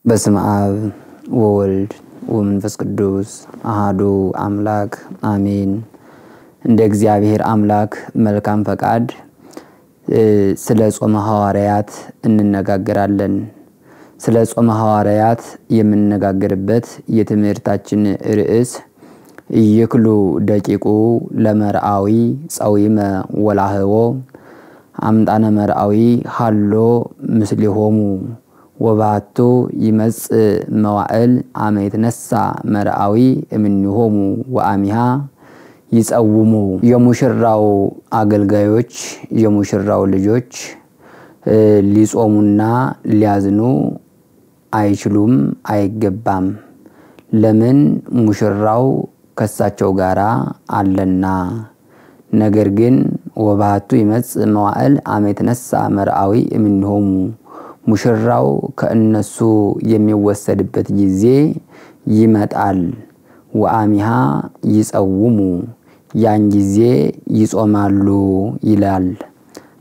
በስመ አብ ወወልድ ወመንፈስ ቅዱስ አሐዱ አምላክ አሜን። እንደ እግዚአብሔር አምላክ መልካም ፈቃድ ስለ ጾመ ሐዋርያት እንነጋገራለን። ስለ ጾመ ሐዋርያት የምንነጋገርበት የትምህርታችን ርዕስ ይክሉ ደቂቁ ለመርአዊ ጸዊመ ወላህቦ አምጣነ መርአዊ ሃሎ ምስሊሆሙ ወባቱ ይመጽ መዋዕል አመት ነሳ መርአዊ እምኒሆሙ ወአሚሃ ይጸውሙ። የሙሽራው አገልጋዮች የሙሽራው ልጆች ሊጾሙና ሊያዝኑ አይችሉም አይገባም። ለምን? ሙሽራው ከሳቸው ጋራ አለና። ነገር ግን ወባቱ ይመጽ መዋዕል አመት ነሳ መርአዊ እምኒሆሙ ሙሽራው ከእነሱ የሚወሰድበት ጊዜ ይመጣል። ወአሚሃ ይጸውሙ ያን ጊዜ ይጾማሉ ይላል።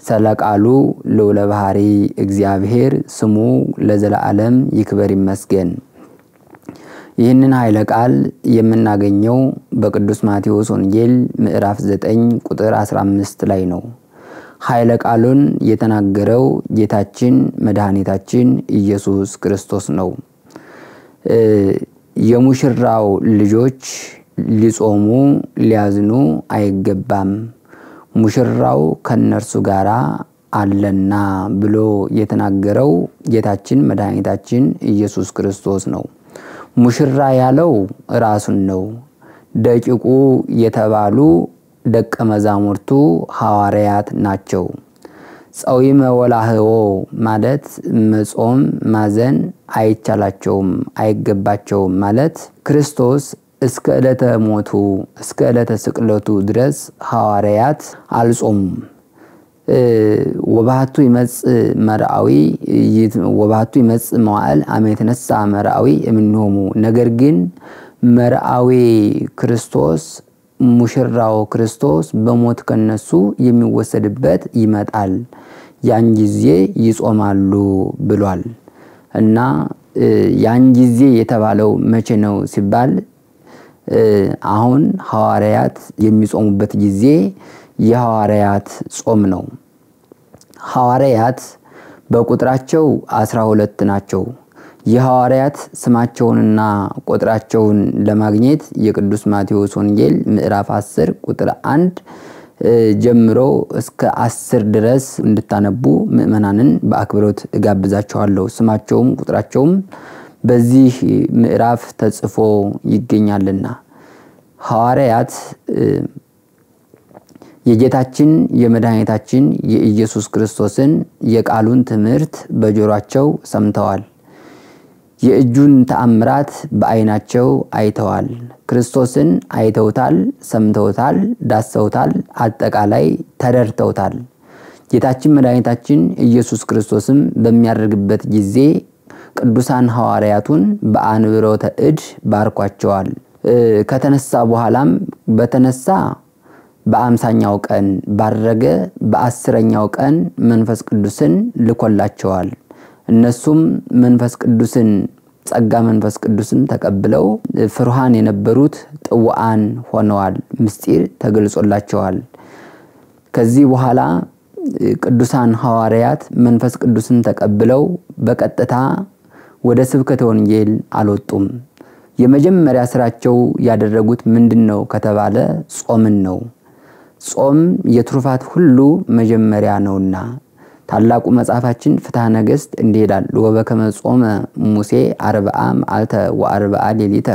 ሰለቃሉ ልዑለ ባህሪ እግዚአብሔር ስሙ ለዘላለም ይክበር ይመስገን። ይህንን ኃይለ ቃል የምናገኘው በቅዱስ ማቴዎስ ወንጌል ምዕራፍ 9 ቁጥር 15 ላይ ነው። ኃይለ ቃሉን የተናገረው ጌታችን መድኃኒታችን ኢየሱስ ክርስቶስ ነው። የሙሽራው ልጆች ሊጾሙ ሊያዝኑ አይገባም፣ ሙሽራው ከነርሱ ጋራ አለና ብሎ የተናገረው ጌታችን መድኃኒታችን ኢየሱስ ክርስቶስ ነው። ሙሽራ ያለው ራሱን ነው። ደቂቁ የተባሉ ደቀ መዛሙርቱ ሐዋርያት ናቸው። ጸዊመ ወላህቦ ማለት መጾም ማዘን አይቻላቸውም አይገባቸውም ማለት ክርስቶስ እስከ ዕለተ ሞቱ እስከ ዕለተ ስቅለቱ ድረስ ሐዋርያት አልጾሙም። ወባቱ ይመጽ መርአዊ ወባቱ ይመጽ መዋዕል አመት ነሳ መርአዊ እምኒሆሙ ነገር ግን መርአዊ ክርስቶስ ሙሽራው ክርስቶስ በሞት ከነሱ የሚወሰድበት ይመጣል፣ ያን ጊዜ ይጾማሉ ብሏል። እና ያን ጊዜ የተባለው መቼ ነው ሲባል አሁን ሐዋርያት የሚጾሙበት ጊዜ የሐዋርያት ጾም ነው። ሐዋርያት በቁጥራቸው 12 ናቸው። የሐዋርያት ስማቸውንና ቁጥራቸውን ለማግኘት የቅዱስ ማቴዎስ ወንጌል ምዕራፍ 10 ቁጥር 1 ጀምሮ እስከ 10 ድረስ እንድታነቡ ምእመናንን በአክብሮት እጋብዛቸዋለሁ። ስማቸውም ቁጥራቸውም በዚህ ምዕራፍ ተጽፎ ይገኛልና ሐዋርያት የጌታችን የመድኃኒታችን የኢየሱስ ክርስቶስን የቃሉን ትምህርት በጆሮአቸው ሰምተዋል። የእጁን ተአምራት በአይናቸው አይተዋል። ክርስቶስን አይተውታል፣ ሰምተውታል፣ ዳሰውታል፣ አጠቃላይ ተደርተውታል። ጌታችን መድኃኒታችን ኢየሱስ ክርስቶስም በሚያደርግበት ጊዜ ቅዱሳን ሐዋርያቱን በአንብሮተ እድ ባርኳቸዋል። ከተነሳ በኋላም በተነሳ በ50ኛው ቀን ባረገ በ10ኛው ቀን መንፈስ ቅዱስን ልኮላቸዋል። እነሱም መንፈስ ቅዱስን ጸጋ መንፈስ ቅዱስን ተቀብለው ፍርሃን የነበሩት ጥዋን ሆነዋል። ምስጢር ተገልጾላቸዋል። ከዚህ በኋላ ቅዱሳን ሐዋርያት መንፈስ ቅዱስን ተቀብለው በቀጥታ ወደ ስብከተ ወንጌል አልወጡም። የመጀመሪያ ስራቸው ያደረጉት ምንድነው ከተባለ ጾምን ነው። ጾም የትሩፋት ሁሉ መጀመሪያ ነውና ታላቁ መጽሐፋችን ፍትሐ ነገሥት እንዲህ ይላል። ወበከመ ጾመ ሙሴ 40 መዓልተ ወ40 ሌሊተ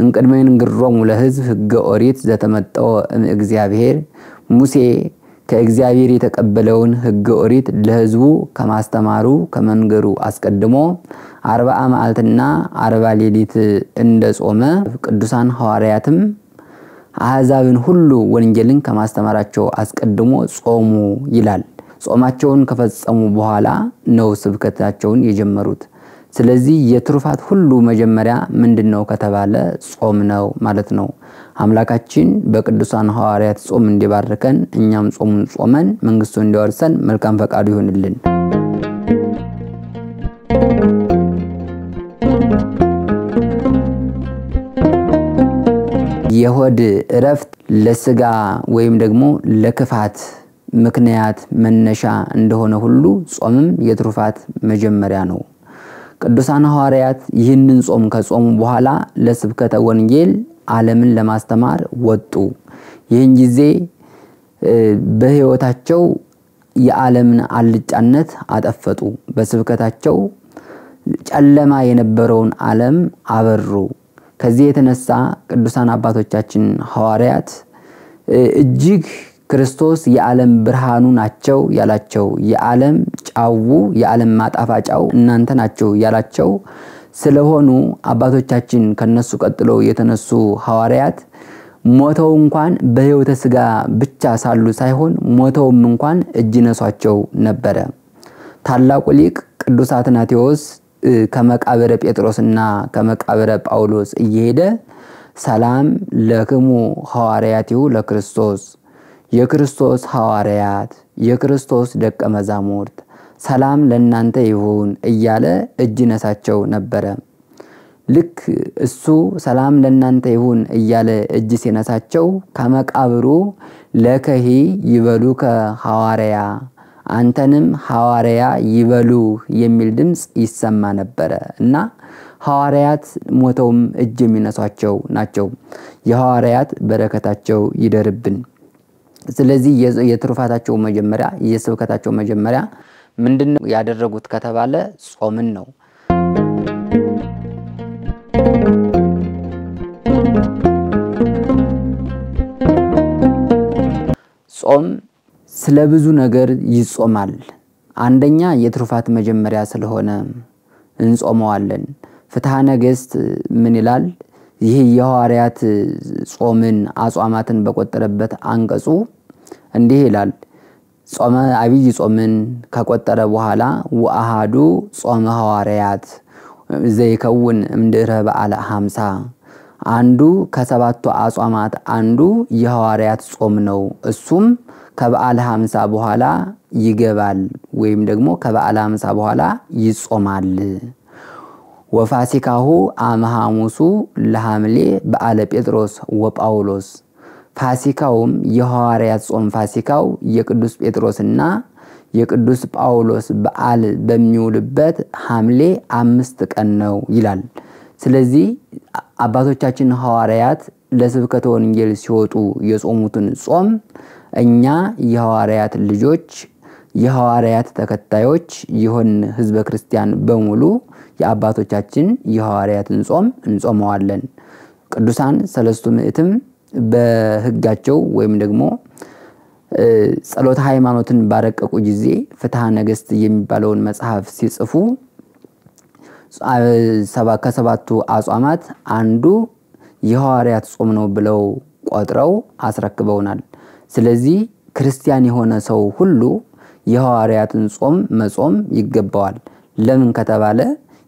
እንቅድመ ይንግሮሙ ለሕዝብ ሕገ ኦሪት ዘተመጠወ እግዚአብሔር ሙሴ ከእግዚአብሔር የተቀበለውን ሕገ ኦሪት ለሕዝቡ ከማስተማሩ ከመንገሩ አስቀድሞ 40 መዓልትና 40 ሌሊት እንደጾመ ቅዱሳን ሐዋርያትም አሕዛብን ሁሉ ወንጌልን ከማስተማራቸው አስቀድሞ ጾሙ ይላል። ጾማቸውን ከፈጸሙ በኋላ ነው ስብከታቸውን የጀመሩት። ስለዚህ የትሩፋት ሁሉ መጀመሪያ ምንድነው ከተባለ ጾም ነው ማለት ነው። አምላካችን በቅዱሳን ሐዋርያት ጾም እንዲባርከን እኛም ጾሙን ጾመን መንግስቱን እንዲወርሰን መልካም ፈቃዱ ይሁንልን። የሆድ እረፍት ለስጋ ወይም ደግሞ ለክፋት ምክንያት መነሻ እንደሆነ ሁሉ ጾምም የትሩፋት መጀመሪያ ነው። ቅዱሳን ሐዋርያት ይህንን ጾም ከጾሙ በኋላ ለስብከተ ወንጌል ዓለምን ለማስተማር ወጡ። ይህን ጊዜ በህይወታቸው የዓለምን አልጫነት አጠፈጡ። በስብከታቸው ጨለማ የነበረውን ዓለም አበሩ። ከዚህ የተነሳ ቅዱሳን አባቶቻችን ሐዋርያት እጅግ ክርስቶስ የዓለም ብርሃኑ ናቸው ያላቸው፣ የዓለም ጫው የዓለም ማጣፋጫው እናንተ ናቸው ያላቸው ስለሆኑ አባቶቻችን ከነሱ ቀጥሎ የተነሱ ሐዋርያት ሞተው እንኳን በህይወተ ስጋ ብቻ ሳሉ ሳይሆን ሞተውም እንኳን እጅ ነሷቸው ነበረ። ታላቁ ሊቅ ቅዱስ አትናቴዎስ ከመቃብረ ጴጥሮስና ከመቃብረ ጳውሎስ እየሄደ ሰላም ለክሙ ሐዋርያቲሁ ለክርስቶስ፣ የክርስቶስ ሐዋርያት የክርስቶስ ደቀ መዛሙርት ሰላም ለእናንተ ይሁን እያለ እጅ ነሳቸው ነበረ። ልክ እሱ ሰላም ለእናንተ ይሁን እያለ እጅ ሲነሳቸው ከመቃብሩ ለከሂ ይበሉከ ሐዋርያ አንተንም ሐዋርያ ይበሉ የሚል ድምጽ ይሰማ ነበረ እና ሐዋርያት ሞተውም እጅ የሚነሷቸው ናቸው። የሐዋርያት በረከታቸው ይደርብን። ስለዚህ የትሩፋታቸው መጀመሪያ የስብከታቸው መጀመሪያ ምንድነው ያደረጉት ከተባለ ጾምን ነው። ጾም ስለብዙ ነገር ይጾማል። አንደኛ የትሩፋት መጀመሪያ ስለሆነ እንጾመዋለን። ፍትሐ ነገሥት ምን ይላል? ይህ የሐዋርያት ጾምን አጽዋማትን በቆጠረበት አንቀጹ እንዲህ ይላል። ጾመ አብይ ጾምን ከቆጠረ በኋላ ወአሃዱ ጾመ ሐዋርያት ዘይከውን እምድኅረ በዓለ 50 አንዱ ከሰባቱ አጽዋማት አንዱ የሐዋርያት ጾም ነው። እሱም ከበዓለ 50 በኋላ ይገባል ወይም ደግሞ ከበዓለ 50 በኋላ ይጾማል። ወፋሲካሁ አመሐሙሱ ለሐምሌ በዓለ ጴጥሮስ ወጳውሎስ ፋሲካውም የሐዋርያት ጾም ፋሲካው የቅዱስ ጴጥሮስና የቅዱስ ጳውሎስ በዓል በሚውልበት ሐምሌ 5 ቀን ነው ይላል። ስለዚህ አባቶቻችን ሐዋርያት ለስብከተ ወንጌል ሲወጡ የጾሙትን ጾም እኛ የሐዋርያት ልጆች የሐዋርያት ተከታዮች ይሆን ህዝበ ክርስቲያን በሙሉ የአባቶቻችን የሐዋርያትን ጾም እንጾመዋለን። ቅዱሳን ሰለስቱ ምዕትም በህጋቸው ወይም ደግሞ ጸሎተ ሃይማኖትን ባረቀቁ ጊዜ ፍትሐ ነገሥት የሚባለውን መጽሐፍ ሲጽፉ ከሰባቱ አጽዋማት አንዱ የሐዋርያት ጾም ነው ብለው ቆጥረው አስረክበውናል። ስለዚህ ክርስቲያን የሆነ ሰው ሁሉ የሐዋርያትን ጾም መጾም ይገባዋል። ለምን ከተባለ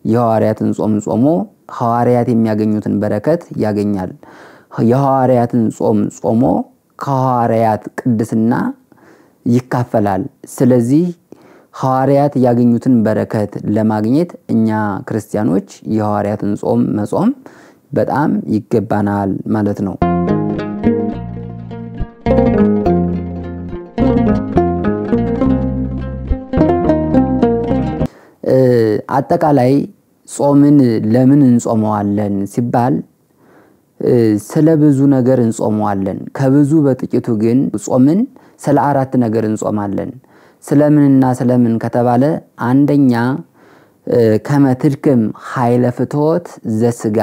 የሐዋርያትን ጾም ጾሞ ሐዋርያት የሚያገኙትን በረከት ያገኛል። የሐዋርያትን ጾም ጾሞ ከሐዋርያት ቅድስና ይካፈላል። ስለዚህ ሐዋርያት ያገኙትን በረከት ለማግኘት እኛ ክርስቲያኖች የሐዋርያትን ጾም መጾም በጣም ይገባናል ማለት ነው። አጠቃላይ ጾምን ለምን እንጾመዋለን ሲባል ስለ ብዙ ነገር እንጾመዋለን። ከብዙ በጥቂቱ ግን ጾምን ስለ 4 ነገር እንጾማለን። ስለምንና ስለምን ከተባለ አንደኛ ከመትድክም ኃይለ ፍትወት ዘስጋ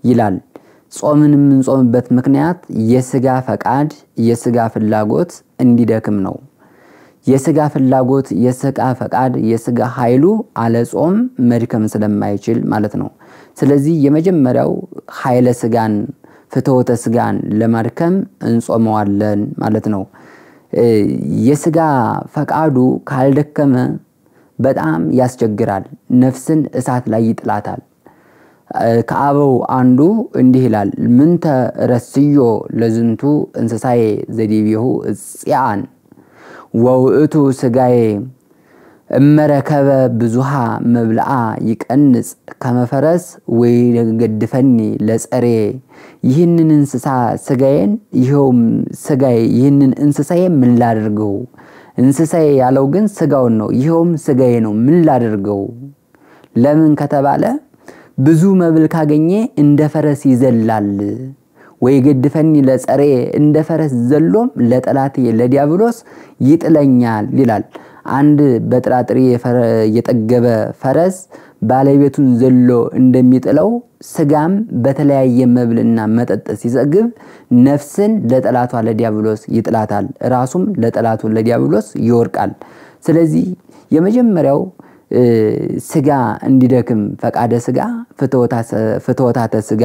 ይላል። ጾምን የምንጾምበት ምክንያት የስጋ ፈቃድ የስጋ ፍላጎት እንዲደክም ነው። የስጋ ፍላጎት የስጋ ፈቃድ የስጋ ኃይሉ አለ ጾም መድከም ስለማይችል ማለት ነው። ስለዚህ የመጀመሪያው ኃይለ ስጋን ፍትወተ ስጋን ለማድከም እንጾመዋለን ማለት ነው። የስጋ ፈቃዱ ካልደከመ በጣም ያስቸግራል፣ ነፍስን እሳት ላይ ይጥላታል። ከአበው አንዱ እንዲህ ይላል ምንተ ረስዮ ለዝንቱ እንስሳዬ ዘዲቢሁ ጽያን ወውእቱ ስጋዬ እመረከበ ብዙሃ መብልዓ ይቀንጽ ከመፈረስ ወይ ገድፈኒ ለጸሬ ይህንን እንስሳ ስጋዬን ይሄውም ስጋዬ ይህንን እንስሳዬ ምን ላድርገው እንስሳዬ ያለው ግን ስጋውን ነው ይሄውም ስጋዬ ነው ምን ላድርገው ለምን ከተባለ ብዙ መብል ካገኘ እንደ ፈረስ ይዘላል ወይ ገድፈኒ ለጸሬ እንደ ፈረስ ዘሎም ለጠላቴ ለዲያብሎስ ይጥለኛል ይላል አንድ በጥራጥሬ የጠገበ ፈረስ ባለቤቱን ዘሎ እንደሚጥለው ስጋም በተለያየ መብልና መጠጥ ሲዘግብ ነፍስን ለጠላቷ ለዲያብሎስ ይጥላታል ራሱም ለጠላቱ ለዲያብሎስ ይወርቃል ስለዚህ የመጀመሪያው ስጋ እንዲደክም ፈቃደ ስጋ ፍትወታተ ስጋ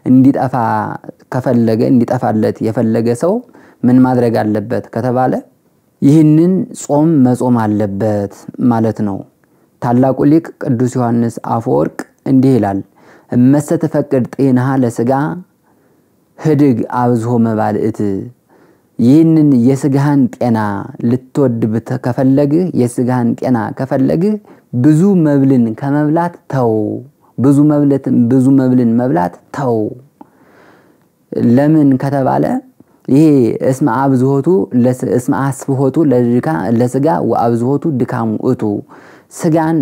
እንዲጠፋ ከፈለገ እንዲጠፋለት የፈለገ ሰው ምን ማድረግ አለበት ከተባለ ይህንን ጾም መጾም አለበት ማለት ነው ታላቁ ሊቅ ቅዱስ ዮሐንስ አፈወርቅ እንዲህ ይላል እመሰተ ፈቅድ ጤናሃ ለስጋ ህድግ አብዝሆ መባልእት ይህንን የስጋህን ጤና ልትወድ ከፈለግ የስጋህን ጤና ከፈለግ ብዙ መብልን ከመብላት ተው ብዙ መብልን መብላት ተው ለምን ከተባለ ይሄ እስመ አብዝሆቱ እስመ አስፍሆቱ ለስጋ ወአብዝሆቱ ድካሙ እቱ ስጋን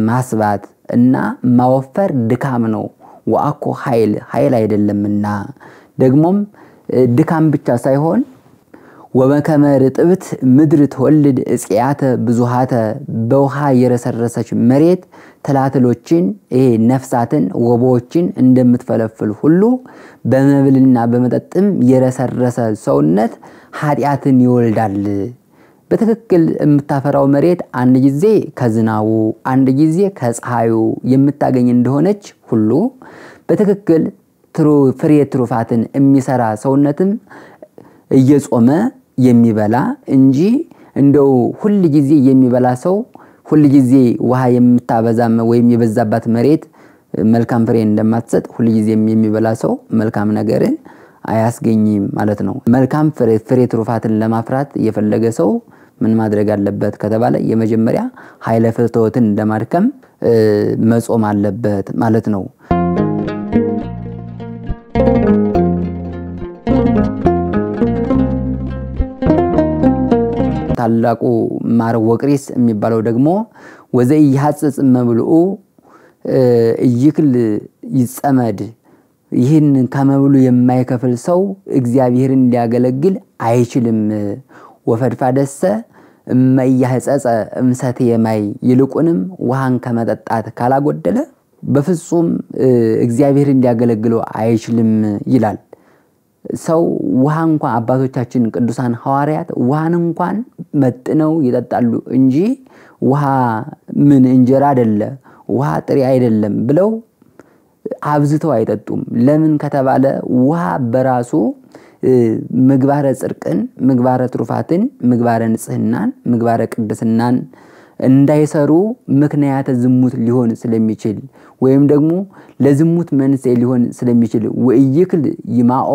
ማስባት እና ማወፈር ድካም ነው ወአኮ ኃይል አይደለምና ደግሞም ድካም ብቻ ሳይሆን ወበከመ ርጥብት ምድር ተወልድ እጽያተ ብዙሃተ በውሃ የረሰረሰች መሬት ተላትሎችን ነፍሳትን ወቦችን እንደምትፈለፍል ሁሉ በመብልና በመጠጥም የረሰረሰ ሰውነት ኃጢያትን ይወልዳል በትክክል የምታፈራው መሬት አንድ ጊዜ ከዝናቡ አንድ ጊዜ ከፀሐዩ የምታገኝ እንደሆነች ሁሉ በትክክል ፍሬ ትሩፋትን የሚሰራ ሰውነትም እየጾመ የሚበላ እንጂ እንደው ሁሉ ጊዜ የሚበላ ሰው ሁሉ ጊዜ ውሃ የምታበዛም ወይም የበዛባት መሬት መልካም ፍሬ እንደማትሰጥ ሁሉ ጊዜ የሚበላ ሰው መልካም ነገርን አያስገኝም ማለት ነው መልካም ፍሬ ትሩፋትን ለማፍራት የፈለገ ሰው ምን ማድረግ አለበት ከተባለ የመጀመሪያ ኃይለ ፍትወትን ለማድከም መጾም አለበት ማለት ነው ታላቁ ማር ወቅሪስ የሚባለው ደግሞ ወዘይ ይሐጽጽ መብልኡ ይክል ይጸመድ ይህን ከመብሉ የማይከፍል ሰው እግዚአብሔርን ሊያገለግል አይችልም ወፈድፋደሰ እመያህጸጸ እምሰት የማይ ይልቁንም ውሃን ከመጠጣት ካላጎደለ በፍጹም እግዚአብሔርን ሊያገለግለው አይችልም ይላል ሰው ውሃ እንኳን አባቶቻችን ቅዱሳን ሐዋርያት ውሃን እንኳን መጥነው ይጠጣሉ እንጂ ውሃ ምን እንጀራ አይደለ ውሃ ጥሬ አይደለም ብለው አብዝተው አይጠጡም ለምን ከተባለ ውሃ በራሱ ምግባረ ጽድቅን ምግባረ ትሩፋትን ምግባረ ንጽህናን ምግባረ ቅድስናን እንዳይሰሩ ምክንያት ዝሙት ሊሆን ስለሚችል ወይም ደግሞ ለዝሙት መንስኤ ሊሆን ስለሚችል ወይክል ይማኦ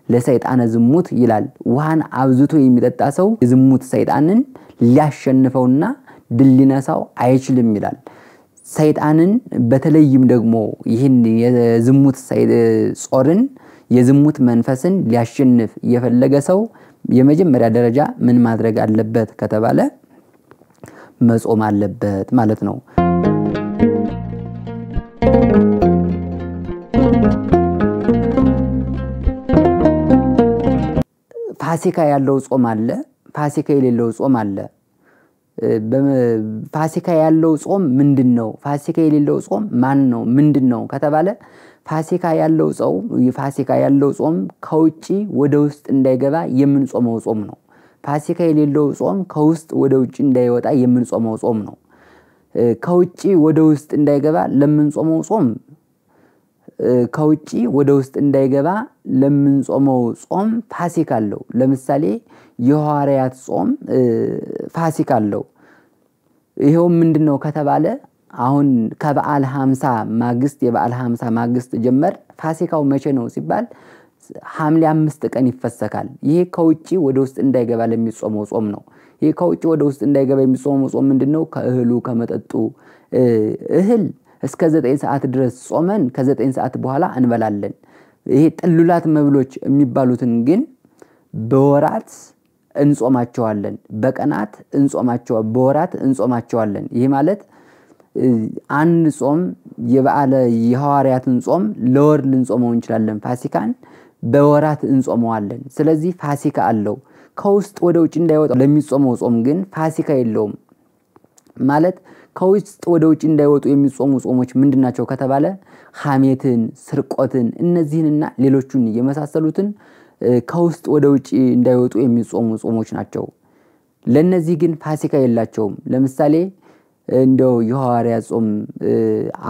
ለሰይጣን ዝሙት ይላል ውሃን አብዝቶ የሚጠጣ ሰው የዝሙት ሰይጣንን ሊያሸንፈውና ድል ሊነሳው አይችልም ይላል ሰይጣንን በተለይም ደግሞ ይህን የዝሙት ጾርን የዝሙት መንፈስን ሊያሸንፍ የፈለገ ሰው የመጀመሪያ ደረጃ ምን ማድረግ አለበት ከተባለ መጾም አለበት ማለት ነው ፋሲካ ያለው ጾም አለ ፋሲካ የሌለው ጾም አለ ፋሲካ ያለው ጾም ምንድነው ፋሲካ የሌለው ጾም ማን ነው ምንድነው ከተባለ ፋሲካ ያለው ጾም ከውጪ ወደ ውስጥ እንዳይገባ የምንጾመው ጾም ነው ፋሲካ የሌለው ጾም ከውስጥ ወደ ውጪ እንዳይወጣ የምንጾመው ጾም ነው ከውጪ ወደ ውስጥ እንዳይገባ ለምንጾመው ጾም ከውጪ ወደ ውስጥ እንዳይገባ ለምንጾመው ጾም ፋሲካ አለው ለምሳሌ የሐዋርያት ጾም ፋሲካ አለው ይሄው ምንድነው ከተባለ አሁን ከበዓል 50 ማግስት የበዓል 50 ማግስት ጀመር ፋሲካው መቼ ነው ሲባል ሐምሌ 5 ቀን ይፈሰካል። ይሄ ከውጪ ወደ ውስጥ እንዳይገባ ለሚጾመው ጾም ነው። ይሄ ከውጪ ወደ ውስጥ እንዳይገባ የሚጾመው ጾም ምንድነው? ከእህሉ ከመጠጡ እህል እስከ 9 ሰዓት ድረስ ጾመን ከ9 ሰዓት በኋላ እንበላለን። ይሄ ጥሉላት መብሎች የሚባሉትን ግን በወራት እንጾማቸዋለን፣ በቀናት እንጾማቸዋለን፣ በወራት እንጾማቸዋለን። ይሄ ማለት አንድ ጾም የበዓለ የሐዋርያትን ጾም ለወር ልንጾመው እንችላለን። ፋሲካን በወራት እንጾመዋለን። ስለዚህ ፋሲካ አለው። ከውስጥ ወደ ውጭ እንዳይወጣ ለሚጾመው ጾም ግን ፋሲካ የለውም። ማለት ከውስጥ ወደ ውጭ እንዳይወጡ የሚጾሙ ጾሞች ምንድናቸው ከተባለ ሐሜትን፣ ስርቆትን እነዚህንና ሌሎቹን የመሳሰሉትን ከውስጥ ወደ ውጭ እንዳይወጡ የሚጾሙ ጾሞች ናቸው። ለነዚህ ግን ፋሲካ የላቸውም። ለምሳሌ እንደው የሐዋርያ ጾም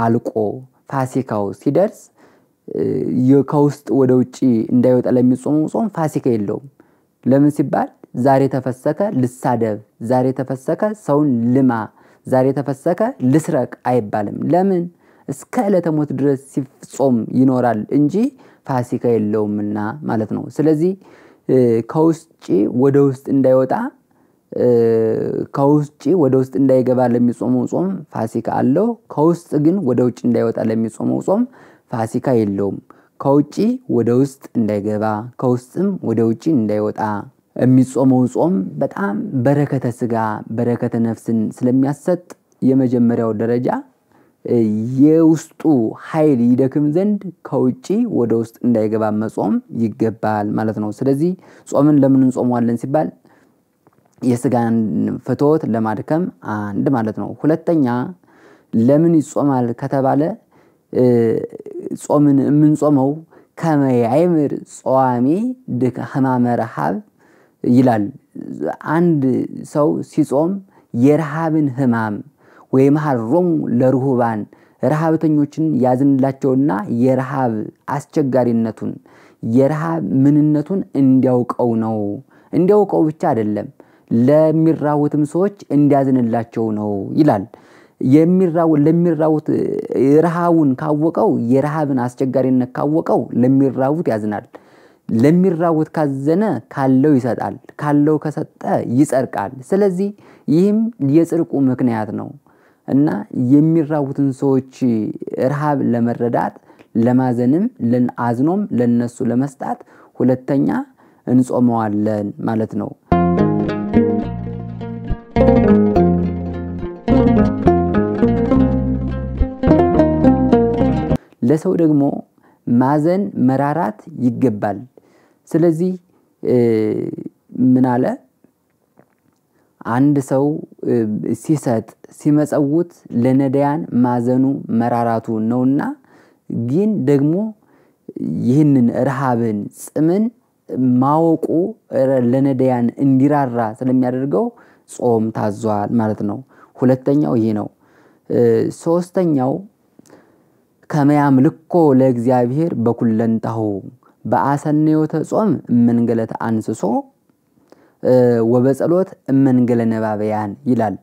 አልቆ ፋሲካው ሲደርስ ከውስጥ ወደ ውጭ እንዳይወጣ ለሚጾሙ ጾም ፋሲካ የለውም። ለምን ሲባል ዛሬ ተፈሰከ ልሳደብ፣ ዛሬ ተፈሰከ ሰውን ልማ፣ ዛሬ ተፈሰከ ልስረቅ አይባልም። ለምን? እስከ ዕለተ ሞት ድረስ ሲጾም ይኖራል እንጂ ፋሲካ የለውምና ማለት ነው። ስለዚህ ከውስጥ ወደ ውስጥ እንዳይወጣ ከውስጥ ወደ ውስጥ እንዳይገባ ለሚጾመው ጾም ፋሲካ አለው። ከውስጥ ግን ወደ ውጭ እንዳይወጣ ለሚጾመው ጾም ፋሲካ የለውም። ከውጭ ወደ ውስጥ እንዳይገባ ከውስጥም ወደ ውጭ እንዳይወጣ የሚጾመው ጾም በጣም በረከተ ስጋ በረከተ ነፍስን ስለሚያሰጥ የመጀመሪያው ደረጃ የውስጡ ኃይል ይደክም ዘንድ ከውጪ ወደ ውስጥ እንዳይገባ መጾም ይገባል ማለት ነው። ስለዚህ ጾምን ለምን እንጾመዋለን ሲባል የስጋን ፍትወት ለማድከም አንድ ማለት ነው። ሁለተኛ ለምን ይጾማል ከተባለ ጾምን የምንጾመው ከመያይምር ጾዋሚ ህማመ ረሃብ ይላል። አንድ ሰው ሲጾም የረሃብን ህማም ወይመሐሮሙ ለርሁባን ረሃብተኞችን ያዝንላቸውና የረሃብ አስቸጋሪነቱን የረሃብ ምንነቱን እንዲያውቀው ነው። እንዲያውቀው ብቻ አይደለም ለሚራውትም ሰዎች እንዲያዝንላቸው ነው ይላል። ለሚራውት ረሃቡን ካወቀው የረሃብን አስቸጋሪነት ካወቀው ለሚራውት ያዝናል። ለሚራውት ካዘነ ካለው ይሰጣል፣ ካለው ከሰጠ ይጸድቃል። ስለዚህ ይህም የጽድቁ ምክንያት ነው እና የሚራውትን ሰዎች ረሃብ ለመረዳት ለማዘንም ለአዝኖም ለነሱ ለመስጣት ሁለተኛ እንጾመዋለን ማለት ነው። ለሰው ደግሞ ማዘን መራራት ይገባል። ስለዚህ ምን አለ አንድ ሰው ሲሰጥ ሲመጸውት ለነዳያን ማዘኑ መራራቱ ነውና ግን ደግሞ ይህንን ረሃብን ጽምን ማወቁ ለነዳያን እንዲራራ ስለሚያደርገው ጾም ታዟል ማለት ነው። ሁለተኛው ይሄ ነው። ሶስተኛው ከመያምልኮ ለእግዚአብሔር በኩለንታሁ በአሰነዮተ ጾም መንገለተ አንስሶ ወበጸሎት መንገለ ነባበያን ይላል።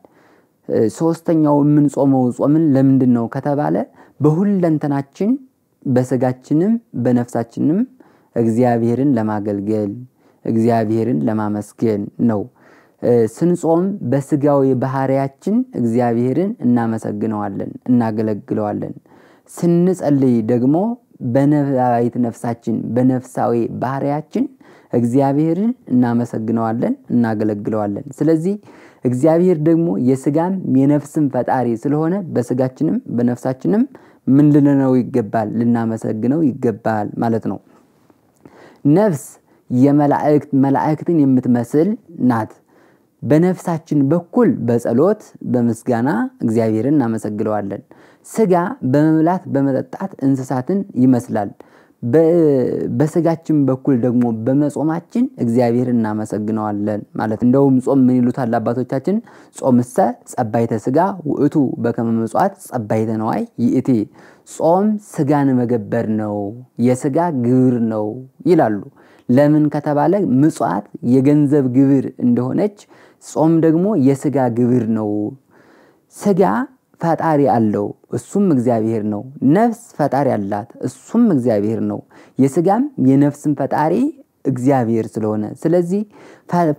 ሶስተኛው ምን ጾመው ጾምን ለምንድነው ከተባለ በሁለንተናችን በስጋችንም በነፍሳችንም እግዚአብሔርን ለማገልገል እግዚአብሔርን ለማመስገን ነው። ስንጾም በስጋዊ ባህሪያችን እግዚአብሔርን እናመሰግነዋለን እናገለግለዋለን። ስንጸልይ ደግሞ በነፍሳዊት ነፍሳችን በነፍሳዊ ባህሪያችን እግዚአብሔርን እናመሰግነዋለን እናገለግለዋለን። ስለዚህ እግዚአብሔር ደግሞ የስጋም የነፍስም ፈጣሪ ስለሆነ በስጋችንም በነፍሳችንም ምን ልንለው ይገባል ልናመሰግነው ይገባል ማለት ነው። ነፍስ መላእክትን የምትመስል ናት። በነፍሳችን በኩል በጸሎት በምስጋና እግዚአብሔርን እናመሰግነዋለን። ስጋ በመብላት በመጠጣት እንስሳትን ይመስላል። በስጋችን በኩል ደግሞ በመጾማችን እግዚአብሔርን እናመሰግነዋለን ማለት እንደውም ጾም ምን ይሉታል አባቶቻችን ጾምሰ ጸባይተ ስጋ ውእቱ በከመ ምጽዋት ጸባይተ ነዋይ ይእቲ። ጾም ስጋን መገበር ነው የስጋ ግብር ነው ይላሉ። ለምን ከተባለ ምጽዋት የገንዘብ ግብር እንደሆነች ጾም ደግሞ የስጋ ግብር ነው። ስጋ ፈጣሪ አለው እሱም እግዚአብሔር ነው። ነፍስ ፈጣሪ አላት እሱም እግዚአብሔር ነው። የስጋም የነፍስም ፈጣሪ እግዚአብሔር ስለሆነ ስለዚህ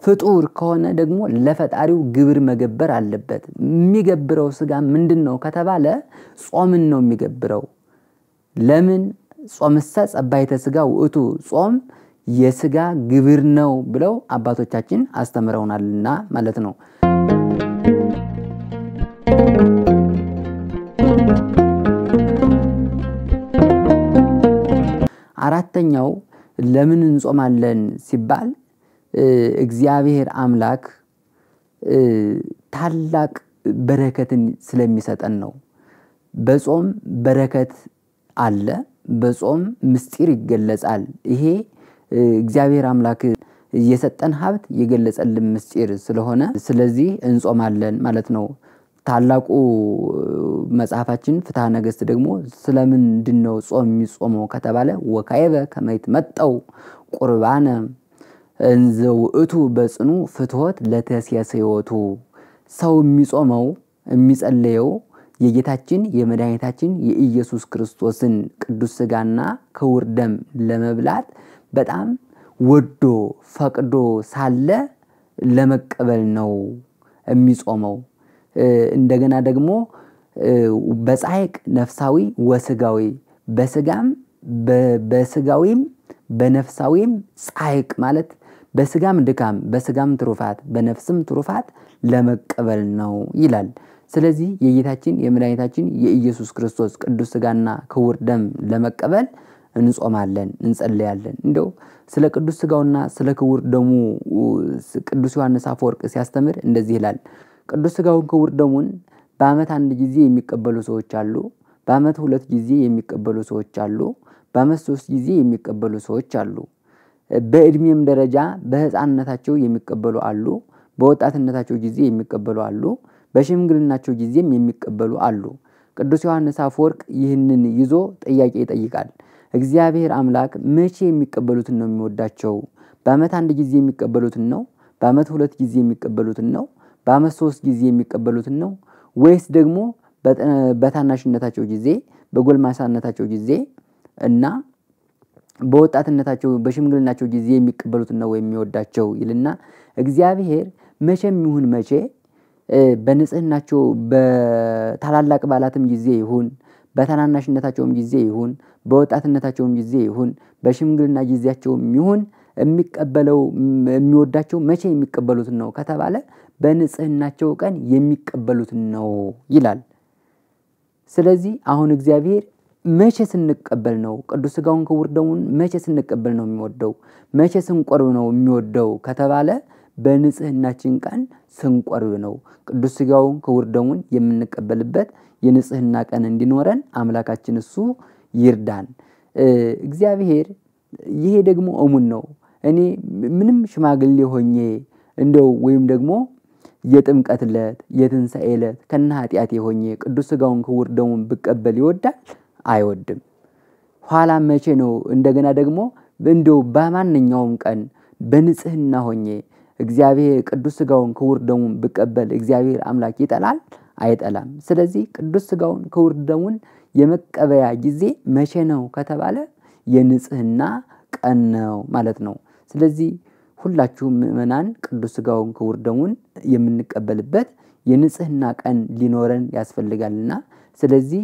ፍጡር ከሆነ ደግሞ ለፈጣሪው ግብር መገበር አለበት። የሚገብረው ስጋ ምንድነው ከተባለ ጾምን ነው የሚገብረው። ለምን ጾምሰ ጸባይተ ስጋ ውእቱ ጾም የስጋ ግብር ነው ብለው አባቶቻችን አስተምረውናልና ማለት ነው። አራተኛው ለምን እንጾማለን ሲባል እግዚአብሔር አምላክ ታላቅ በረከትን ስለሚሰጠን ነው። በጾም በረከት አለ። በጾም ምስጢር ይገለጻል። ይሄ እግዚአብሔር አምላክ የሰጠን ሀብት የገለጸልን ምስጢር ስለሆነ ስለዚህ እንጾማለን ማለት ነው። ታላቁ መጽሐፋችን ፍትሐ ነገሥት ደግሞ ስለምንድነው ጾም የሚጾመው ከተባለ ወካይበ ከመይት መጣው ቁርባነ እንዘ ውእቱ በጽኑ ፍትወት ለተስያሰዮቱ ሰው የሚጾመው የሚጸልየው የጌታችን የመድኃኒታችን የኢየሱስ ክርስቶስን ቅዱስ ሥጋና ክቡር ደም ለመብላት በጣም ወዶ ፈቅዶ ሳለ ለመቀበል ነው የሚጾመው። እንደገና ደግሞ በጻይቅ ነፍሳዊ ወስጋዊ በስጋዊም በነፍሳዊም ጻይቅ ማለት በስጋም ድካም በስጋም ትሩፋት በነፍስም ትሩፋት ለመቀበል ነው ይላል። ስለዚህ የጌታችን የመድኃኒታችን የኢየሱስ ክርስቶስ ቅዱስ ሥጋና ክቡር ደም ለመቀበል እንጾማለን እንጸልያለን። እንደው ስለ ቅዱስ ሥጋውና ስለ ክቡር ደሙ ቅዱስ ዮሐንስ አፈወርቅ ሲያስተምር እንደዚህ ይላል። ቅዱስ ሥጋውን ክቡር ደሙን በአመት አንድ ጊዜ የሚቀበሉ ሰዎች አሉ። በአመት ሁለት ጊዜ የሚቀበሉ ሰዎች አሉ። በአመት ሶስት ጊዜ የሚቀበሉ ሰዎች አሉ። በእድሜም ደረጃ በህፃንነታቸው የሚቀበሉ አሉ። በወጣትነታቸው ጊዜ የሚቀበሉ አሉ። በሽምግልናቸው ጊዜም የሚቀበሉ አሉ። ቅዱስ ዮሐንስ አፈወርቅ ይህንን ይዞ ጥያቄ ይጠይቃል። እግዚአብሔር አምላክ መቼ የሚቀበሉትን ነው የሚወዳቸው? በአመት አንድ ጊዜ የሚቀበሉትን ነው? በአመት ሁለት ጊዜ የሚቀበሉትን ነው? በአመት ሶስት ጊዜ የሚቀበሉትን ነው? ወይስ ደግሞ በታናሽነታቸው ጊዜ በጎልማሳነታቸው ጊዜ እና በወጣትነታቸው በሽምግልናቸው ጊዜ የሚቀበሉትን ነው የሚወዳቸው ይልና እግዚአብሔር መቼም ይሁን መቼ በንጽህናቸው በታላላቅ ባላትም ጊዜ ይሁን በታናናሽነታቸውም ጊዜ ይሁን በወጣትነታቸውም ጊዜ ይሁን በሽምግልና ጊዜያቸውም ይሁን የሚቀበለው የሚወዳቸው መቼ የሚቀበሉትን ነው ከተባለ በንጽህናቸው ቀን የሚቀበሉትን ነው ይላል። ስለዚህ አሁን እግዚአብሔር መቼ ስንቀበል ነው ቅዱስ ሥጋውን ክቡር ደሙን መቼ ስንቀበል ነው የሚወደው? መቼ ስንቆርብ ነው የሚወደው ከተባለ በንጽህናችን ቀን ስንቆርብ ነው። ቅዱስ ሥጋውን ክቡር ደሙን የምንቀበልበት የንጽህና ቀን እንዲኖረን አምላካችን እሱ ይርዳን። እግዚአብሔር ይሄ ደግሞ እሙን ነው። እኔ ምንም ሽማግሌ ሆኜ እንደው ወይም ደግሞ የጥምቀት ዕለት የትንሣኤ ዕለት ከነ ኃጢአቴ ሆኜ ቅዱስ ሥጋውን ክቡር ደሙን ብቀበል ይወዳል? አይወድም። ኋላ መቼ ነው እንደገና ደግሞ እንደው በማንኛውም ቀን በንጽህና ሆኜ እግዚአብሔር ቅዱስ ሥጋውን ክቡር ደሙን ብቀበል እግዚአብሔር አምላክ ይጠላል? አይጠላም። ስለዚህ ቅዱስ ሥጋውን ክቡር ደሙን የመቀበያ ጊዜ መቼ ነው ከተባለ የንጽህና ቀን ነው ማለት ነው። ስለዚህ ሁላችሁም ምእመናን ቅዱስ ሥጋውን ክቡር ደሙን የምንቀበልበት የንጽህና ቀን ሊኖረን ያስፈልጋልና ስለዚህ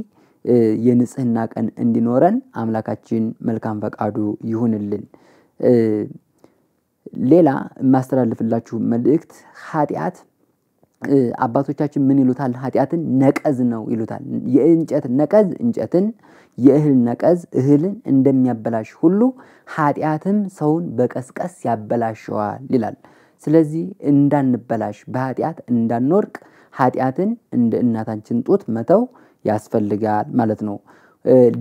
የንጽህና ቀን እንዲኖረን አምላካችን መልካም ፈቃዱ ይሁንልን። ሌላ ማስተላለፍላችሁ መልእክት ኃጢአት አባቶቻችን ምን ይሉታል? ኃጢአትን ነቀዝ ነው ይሉታል። የእንጨት ነቀዝ እንጨትን የእህል ነቀዝ እህልን እንደሚያበላሽ ሁሉ ኃጢአትም ሰውን በቀስቀስ ያበላሸዋል ይላል። ስለዚህ እንዳንበላሽ በኃጢአት እንዳንወርቅ ኃጢአትን እንደ እናታችን ጡት መተው ያስፈልጋል ማለት ነው።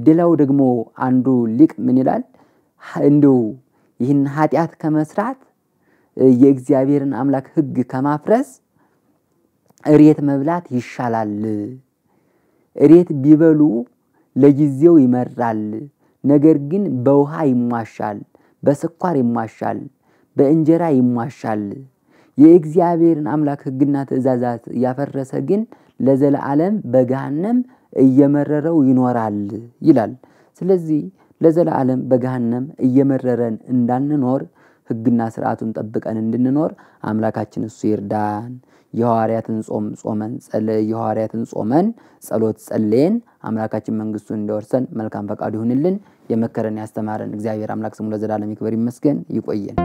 ሌላው ደግሞ አንዱ ሊቅ ምን ይላል? እንደው ይህን ኃጢአት ከመስራት የእግዚአብሔርን አምላክ ሕግ ከማፍረስ እሬት መብላት ይሻላል። እሬት ቢበሉ ለጊዜው ይመራል፣ ነገር ግን በውሃ ይሟሻል፣ በስኳር ይሟሻል፣ በእንጀራ ይሟሻል። የእግዚአብሔርን አምላክ ሕግና ትእዛዛት ያፈረሰ ግን ለዘላለም በገሃነም እየመረረው ይኖራል ይላል። ስለዚህ ለዘላለም በገሃነም እየመረረን እንዳንኖር ሕግና ሥርዓቱን ጠብቀን እንድንኖር አምላካችን እሱ ይርዳን። የሐዋርያትን ጾመን ጸሎት ጸልየን አምላካችን መንግስቱን እንደወርሰን መልካም ፈቃዱ ይሁንልን። የመከረን ያስተማረን እግዚአብሔር አምላክ ስሙ ለዘላለም ይክበር ይመስገን። ይቆየን።